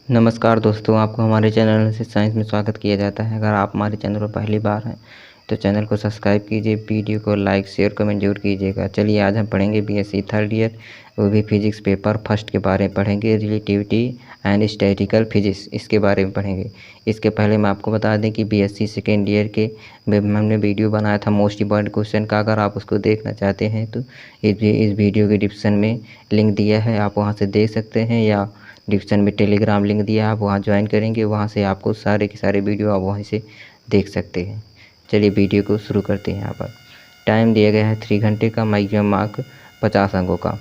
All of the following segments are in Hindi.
नमस्कार दोस्तों, आपको हमारे चैनल से साइंस में स्वागत किया जाता है। अगर आप हमारे चैनल पर पहली बार हैं तो चैनल को सब्सक्राइब कीजिए, वीडियो को लाइक शेयर कमेंट जरूर कीजिएगा। चलिए आज हम पढ़ेंगे बीएससी थर्ड ईयर, वो भी फिजिक्स पेपर फर्स्ट के बारे में पढ़ेंगे। रिलेटिविटी एंड स्टैटिकल फिजिक्स, इसके बारे में पढ़ेंगे। इसके पहले मैं आपको बता दें कि बीएससी सेकेंड ईयर के हमने वीडियो बनाया था मोस्ट इम्पॉर्टेंट क्वेश्चन का। अगर आप उसको देखना चाहते हैं तो इस वीडियो के डिस्क्रिप्शन में लिंक दिया है, आप वहाँ से देख सकते हैं, या डिस्क्रिप्शन में टेलीग्राम लिंक दिया है, आप वहाँ ज्वाइन करेंगे, वहाँ से आपको सारे के सारे वीडियो आप वहीं से देख सकते हैं। चलिए वीडियो को शुरू करते हैं। यहाँ पर टाइम दिया गया है 3 घंटे का, मैक्सिमम मार्क 50 अंकों का।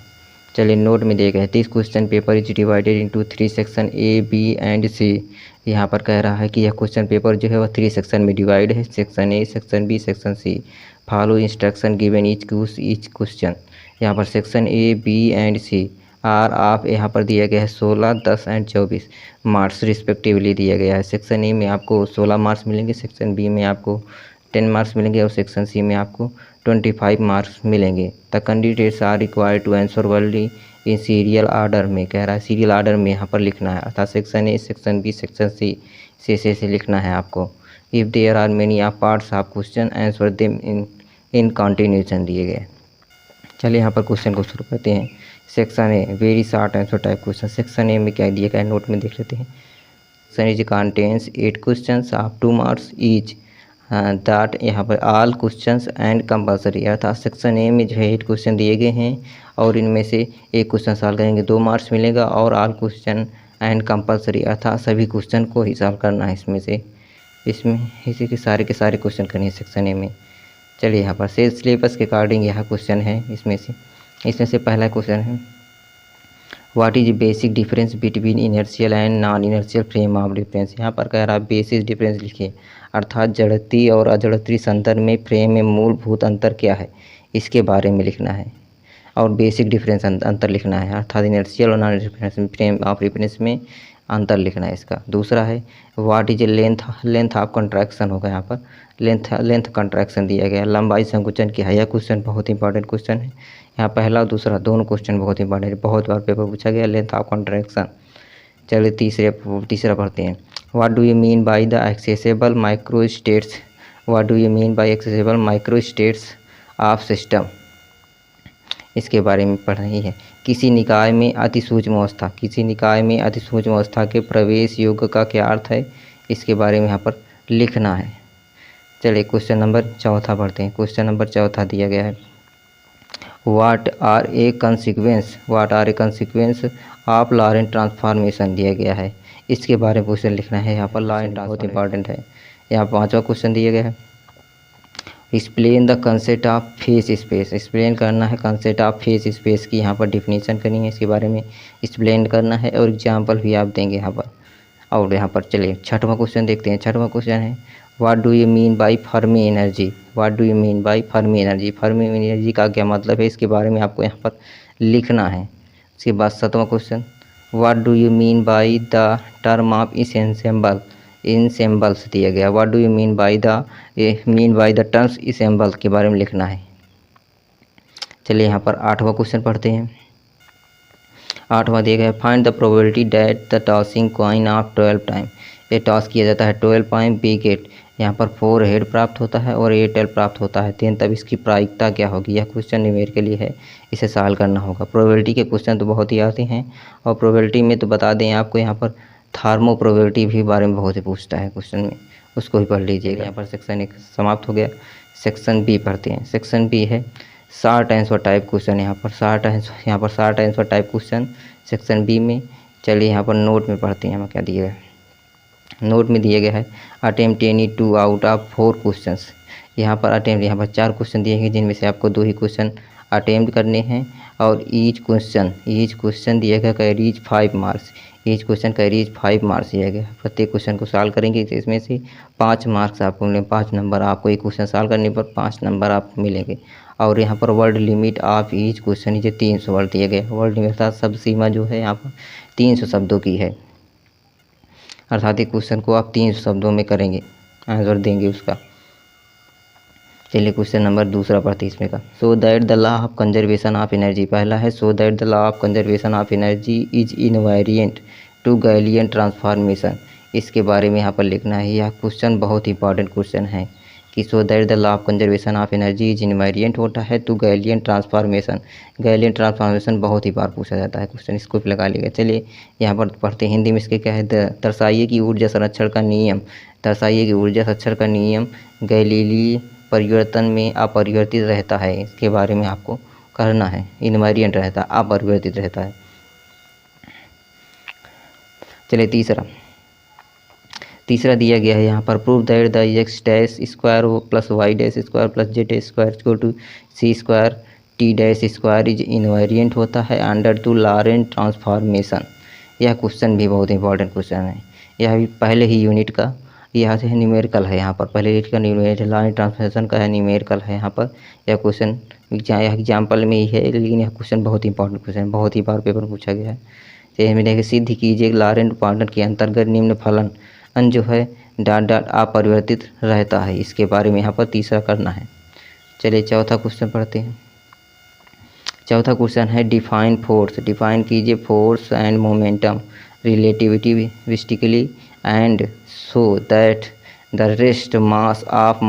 चलिए नोट में दिया गया है this question paper is divided into 3 section A B and C. यहाँ पर कह रहा है कि यह क्वेश्चन पेपर जो है वह 3 सेक्शन में डिवाइड है, section A, section B, section C. Follow instruction given each question. यहाँ पर section A B and C are of यहाँ पर दिया गया है 16, 10 एंड 24 मार्क्स रिस्पेक्टिवली दिया गया है। सेक्शन ए में आपको 16 मार्क्स मिलेंगे, सेक्शन बी में आपको 10 मार्क्स मिलेंगे और सेक्शन सी में आपको 25 मार्क्स मिलेंगे। The candidates are required to answer worldly in serial order में, कह रहा है सीरियल आर्डर में यहाँ पर लिखना है, अर्थात section A, section B, section C से लिखना है आपको। If there are many of parts of question answer them in continuation दिए गए। चलिए यहाँ पर क्वेश्चन को शुरू करते हैं। Section a very short answer type question. Section A में क्या दिया गया है नोट में देख लेते हैं। Section is contains 8 questions of 2 marks each that यहाँ पर ऑल क्वेश्चंस एंड कंपलसरी, अर्थात सेक्शन ए में जो है 8 क्वेश्चन दिए गए हैं और इनमें से एक क्वेश्चन सॉल्व करेंगे 2 मार्क्स मिलेगा, और ऑल क्वेश्चन एंड कंपलसरी अर्थात सभी क्वेश्चन को ही सॉल्व करना है। इसमें इसी के सारे क्वेश्चन करने हैं सेक्शन ए में। चलिए यहाँ पर से सिलेबस के अकॉर्डिंग यहाँ क्वेश्चन है। इसमें से पहला क्वेश्चन है what is basic difference between inertial and non inertial frame of reference. यहाँ पर कह रहा है बेसिक डिफरेंस लिखिए, अर्थात जड़त्वीय और अजड़त्वीय संदर्भ में फ्रेम में मूलभूत अंतर क्या है, इसके बारे में लिखना है। और बेसिक डिफरेंस अंतर लिखना है, अर्थात इनर्शियल और non inertial frame of reference में अंतर लिखना है इसका। दूसरा है what is length of contraction होगा, यहाँ पर लेंथ कंट्रैक्शन दिया गया। लंबाई संकुचन क्या है, यह क्वेश्चन बहुत इंपॉर्टेंट क्वेश्चन है। यहाँ पहला और दूसरा दोनों क्वेश्चन बहुत इंपॉर्टेंट है, बहुत बार पेपर पूछा गया लेंथ ऑफ कंट्रैक्शन। चलिए तीसरा पढ़ते हैं। What do you mean by the accessible micro states, what do you mean bye accessible micro states of system, इसके बारे में पढ़ रही है। किसी निकाय में अतिसूक्ष्म अवस्था, किसी निकाय में अतिसूक्ष्म अवस्था के प्रवेश योग्य का क्या अर्थ है, इसके बारे में यहाँ पर लिखना है। चलिए क्वेश्चन नंबर 4 पढ़ते हैं। क्वेश्चन नंबर 4 दिया गया है what are a consequence of Lorentz transformation दिया गया है, इसके बारे में क्वेश्चन लिखना है। यहाँ पर लॉरेंट बहुत इंपॉर्टेंट है। यहाँ 5वां क्वेश्चन दिया गया है explain the concept of face space, explain करना है कंसेप्ट ऑफ फेस स्पेस की, यहाँ पर डिफिनीशन करनी है, इसके बारे में एक्सप्लेन करना है और एग्जाम्पल भी आप देंगे यहाँ पर। और यहाँ पर चलिए 6वां क्वेश्चन देखते हैं। 6वां क्वेश्चन है what do you mean bye Fermi energy, what do you mean bye Fermi energy, Fermi energy का क्या मतलब है, इसके बारे में आपको यहाँ पर लिखना है। उसके बाद 7वां question what do you mean by the term of ensembles दिया गया। What do you mean by the terms ensemble के बारे में लिखना है। चलिए यहाँ पर 8वां क्वेश्चन पढ़ते हैं। 8वां दिया गया find the probability that the tossing coin of 12 time, ये टॉस किया जाता है 12 टाइम बी गेट, यहाँ पर 4 हेड प्राप्त होता है और 8 टेल प्राप्त होता है 10, तब इसकी प्रायिकता क्या होगी। यह क्वेश्चन न्यूमेरिकल के लिए है, इसे सॉल्व करना होगा। प्रोबेबिलिटी के क्वेश्चन तो बहुत ही आते हैं, और प्रोबेबिलिटी में तो बता दें आपको यहाँ पर थार्मो प्रोबेबिलिटी भी बारे में बहुत ही पूछता है क्वेश्चन में, उसको भी पढ़ लीजिएगा। यहाँ पर सेक्शन 1 समाप्त हो गया। सेक्शन बी पढ़ते हैं। सेक्शन बी है शॉर्ट आंसर टाइप क्वेश्चन, यहाँ पर short answer type question section B में। चलिए यहाँ पर नोट में पढ़ते हैं, हमें क्या दिया है। नोट में दिया गया है attempt any 2 out of 4 questions, यहाँ पर 4 क्वेश्चन दिए हैं जिनमें से आपको 2 ही क्वेश्चन अटेम्प्ट करने हैं, और ईच क्वेश्चन दिया गया carries 5 marks, each question carries 5 marks दिया गया। प्रत्येक क्वेश्चन को सॉल्व करेंगे तो इसमें से 5 मार्क्स आपको मिलेंगे, 5 नंबर आपको एक क्वेश्चन सॉल्व करने पर 5 नंबर आपको मिलेंगे। और यहाँ पर word limit of each question ये 300 वर्ड दिया गया। वर्ड लिमिट अर्थात शब्द सीमा जो है यहाँ पर 300 शब्दों की है, अर्थात एक क्वेश्चन को आप 300 शब्दों में करेंगे, आंसर देंगे उसका। चलिए क्वेश्चन नंबर 2 पढ़ते हैं इसमें का। So that the law of conservation of energy, पहला है so that the law of conservation of energy is invariant to Galilean transformation, इसके बारे में यहाँ पर लिखना है। यह क्वेश्चन बहुत इंपॉर्टेंट क्वेश्चन है कि so that the law of conservation of energy is invariant होता है to Galilean transformation. Galilean transformation बहुत ही बार पूछा जाता है क्वेश्चन, इसको भी लगा लिएगा। चलिए यहाँ पर पढ़ते हैं हिंदी में। इसके क्या है, दर्शाइए कि ऊर्जा संरक्षण का नियम, दर्शाइए कि ऊर्जा संरक्षण का नियम गैलीली परिवर्तन में अपरिवर्तित रहता है। इसके बारे में आपको करना है। इनवेरिएंट रहता है, अपरिवर्तित रहता है। चलिए तीसरा दिया गया है यहाँ पर, prove that the X dash square plus Y dash square plus Z square equal to C square T dash square is invariant होता है अंडर टू लॉरेंट ट्रांसफॉर्मेशन। यह क्वेश्चन भी बहुत इंपॉर्टेंट क्वेश्चन है। यह भी पहले ही यूनिट का, यह है न्यूमेरिकल है। यहाँ पर पहले यूनिट का न्यूमेरिकल, लॉरेंट ट्रांसफॉर्मेशन का है, न्यूमेरिकल है यहाँ पर। यह क्वेश्चन एग्जाम्पल में ही है, लेकिन यह क्वेश्चन बहुत इंपॉर्टेंट क्वेश्चन, बहुत ही बार पेपर पूछा गया है। चलिए हमें देखिए, सिद्ध कीजिए लॉरेंट क्वाड्रेंट के अंतर्गत निम्न फलन जो है डॉट डॉट अपरिवर्तित रहता है। इसके बारे में यहाँ पर तीसरा करना है। चलिए चौथा क्वेश्चन पढ़ते हैं। चौथा क्वेश्चन है डिफाइन फोर्स, डिफाइन कीजिए force and momentum relativistically and so that the rest mass of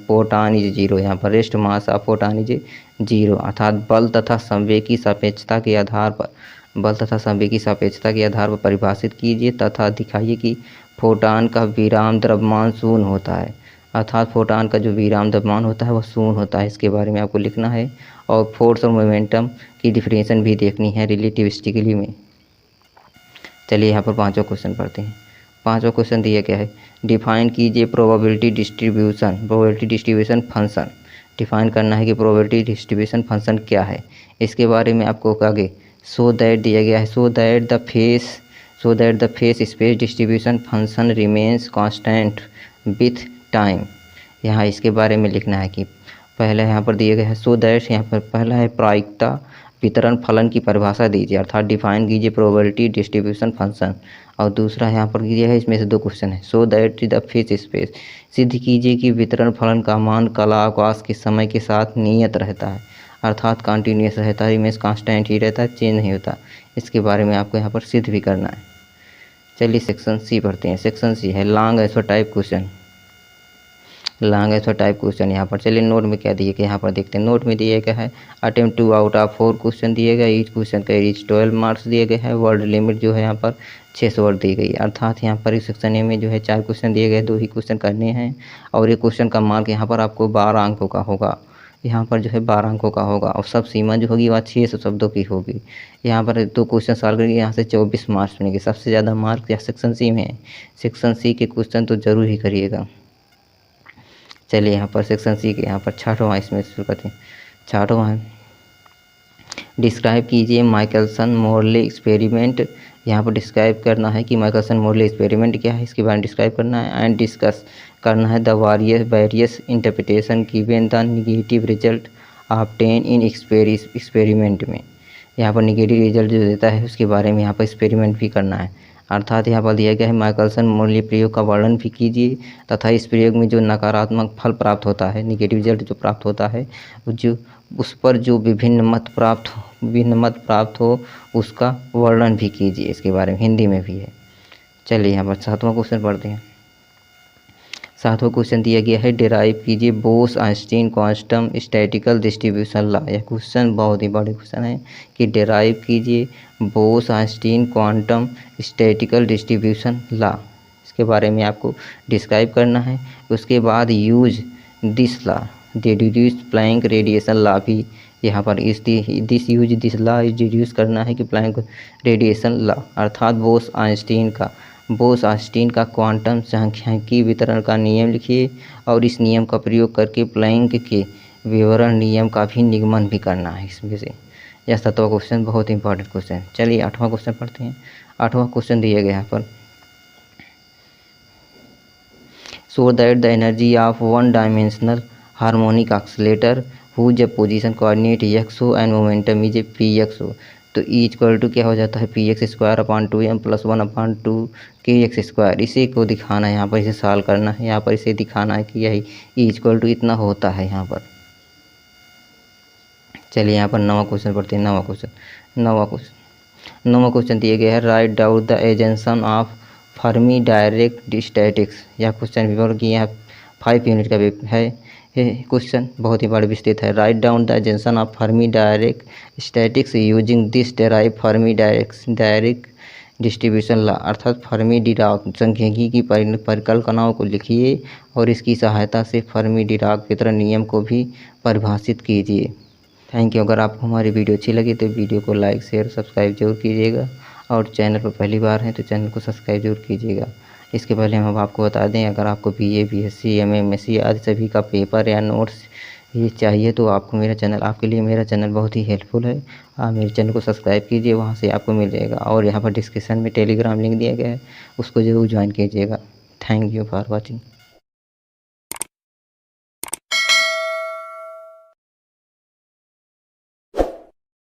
photon is zero. यहाँ पर rest mass of photon is zero, अर्थात बल तथा संवेग की सापेक्षता के आधार पर, बल तथा संवेग की सापेक्षता के आधार पर परिभाषित कीजिए तथा दिखाइए कि फोटॉन का विराम द्रव्यमान शून्य होता है। अर्थात फोटॉन का जो विराम द्रव्यमान होता है वह शून्य होता है। इसके बारे में आपको लिखना है और फोर्स और मोमेंटम की डिफरेंशिएशन भी देखनी है रिलेटिविस्टिकली में। चलिए यहाँ पर पांचवा क्वेश्चन पढ़ते हैं। पांचवा क्वेश्चन दिया गया है, डिफाइन कीजिए प्रोबेबिलिटी डिस्ट्रीब्यूशन फंक्शन। डिफाइन करना है कि प्रोबेबिलिटी डिस्ट्रीब्यूशन फंक्शन क्या है। इसके बारे में आपको आगे सो दैट दिया गया है, so that the face space distribution function remains constant with time. यहाँ इसके बारे में लिखना है कि पहले यहाँ पर दिया गया है सो दैट, यहाँ पर पहला है प्रायिकता वितरण फलन की परिभाषा दीजिए, अर्थात डिफाइन कीजिए प्रोबेबिलिटी डिस्ट्रीब्यूशन फंक्शन। और दूसरा यहाँ पर दिया है, इसमें से दो क्वेश्चन है, so that the face space, सिद्ध कीजिए कि वितरण फलन का मान कालावकाश के समय के साथ नियत रहता है, अर्थात कॉन्टीन्यूस रहता है, इमेज कांस्टेंट ही रहता है, चेंज नहीं होता। इसके बारे में आपको यहाँ पर सिद्ध भी करना है। चलिए सेक्शन सी पढ़ते हैं। सेक्शन सी है long answer type question, long answer type question. यहाँ पर चलिए नोट में क्या दिए गए, यहाँ पर देखते हैं। नोट में दिए गया है अटेम्प्ट 2 आउट ऑफ 4 क्वेश्चन दिए गए, ईच क्वेश्चन का रीच 12 मार्क्स दिए गए हैं। वर्ड लिमिट जो है यहाँ पर 600 वर्ड दी गई, अर्थात यहाँ पर इस सेक्शन ए में जो है 4 क्वेश्चन दिए गए, 2 ही क्वेश्चन करने हैं। और ये क्वेश्चन का मार्क यहाँ पर आपको 12 अंकों का होगा, यहाँ पर जो है 12 अंकों का होगा। और सब सीमा जो होगी वह 600 शब्दों की होगी। यहाँ पर 2 क्वेश्चन सॉल्व करेंगे, यहाँ से 24 मार्क्स मिलेंगे। सबसे ज़्यादा मार्क्स या सेक्शन सी में है। सेक्शन सी के क्वेश्चन तो जरूर ही करिएगा। चलिए यहाँ पर सेक्शन सी के यहाँ पर 6वां इसमें शुरू करते हैं। 6वां है डिस्क्राइब कीजिए माइकलसन मोरले एक्सपेरिमेंट। यहाँ पर डिस्क्राइब करना है कि माइकलसन मोरले एक्सपेरिमेंट क्या है, इसके बारे में डिस्क्राइब करना है। एंड डिस्कस करना है the various interpretation given the negative result obtain in experiment में। यहाँ पर निगेटिव रिजल्ट जो देता है उसके बारे में यहाँ पर एक्सपेरिमेंट भी करना है। अर्थात यहाँ पर दिया गया है माइकलसन मोरले प्रयोग का वर्णन भी कीजिए तथा इस प्रयोग में जो नकारात्मक फल प्राप्त होता है, निगेटिव रिजल्ट जो प्राप्त होता है, जो उस पर जो विभिन्न मत प्राप्त हो उसका वर्णन भी कीजिए। इसके बारे में हिंदी में भी है। चलिए यहाँ पर 7वां क्वेश्चन पढ़ते हैं। 7वां क्वेश्चन दिया गया है डिराइव कीजिए Bose Einstein quantum statistical distribution law. यह क्वेश्चन बहुत ही बड़े क्वेश्चन है कि डिराइव कीजिए Bose Einstein quantum statistical distribution law. इसके बारे में आपको डिस्क्राइब करना है। उसके बाद use this law deduce Planck radiation law भी यहाँ पर दिस लॉ इज डिड्यूस करना है कि प्लैंक रेडिएशन लॉ, अर्थात बोस आइंस्टीन का क्वांटम सांख्यिकी वितरण का नियम लिखिए और इस नियम का प्रयोग करके प्लैंक के विवरण नियम का भी निगमन भी करना है इसमें से। यह 7वां क्वेश्चन बहुत इंपॉर्टेंट क्वेश्चन। चलिए 8वां क्वेश्चन पढ़ते हैं। 8वां क्वेश्चन दिया गया यहाँ पर so that the energy of one dimensional harmonic oscillator whose position coordinate X हो and momentum is P X हो, तो ई इक्वल टू क्या हो जाता है P X square upon 2m plus 1/2 K x square. इसी को दिखाना है यहाँ पर, इसे सॉल्व करना है। यहाँ पर इसे दिखाना है कि यही ई इक्वल टू इतना होता है यहाँ पर। चलिए यहाँ पर 9वां क्वेश्चन पढ़ते हैं। 9वां क्वेश्चन 9वां क्वेश्चन दिया गया है, write down the एजेंशन of Fermi direct statics. यह क्वेश्चन विवरण की यह 5 यूनिट का है। ये क्वेश्चन बहुत ही बड़ा विस्तृत है। Write down the एजेंशन of Fermi direct statics using this derive Fermi direct distribution law, अर्थात फर्मी डिराक सांख्यिकी की परिकल्पनाओं को लिखिए और इसकी सहायता से फर्मी डिराक वितरण नियम को भी परिभाषित कीजिए। Thank you. अगर आपको हमारी वीडियो अच्छी लगी तो वीडियो को लाइक शेयर सब्सक्राइब जरूर कीजिएगा और चैनल पर पहली बार हैं तो चैनल को सब्सक्राइब जरूर कीजिएगा। इसके पहले हम आपको बता दें, अगर आपको BA BSc MA MSc आदि सभी का पेपर या नोट्स ये चाहिए तो आपको आपके लिए मेरा चैनल बहुत ही हेल्पफुल है। आप मेरे चैनल को सब्सक्राइब कीजिए, वहाँ से आपको मिल जाएगा। और यहाँ पर डिस्क्रिप्शन में टेलीग्राम लिंक दिया गया है, उसको जरूर ज्वाइन कीजिएगा। Thank you for watching.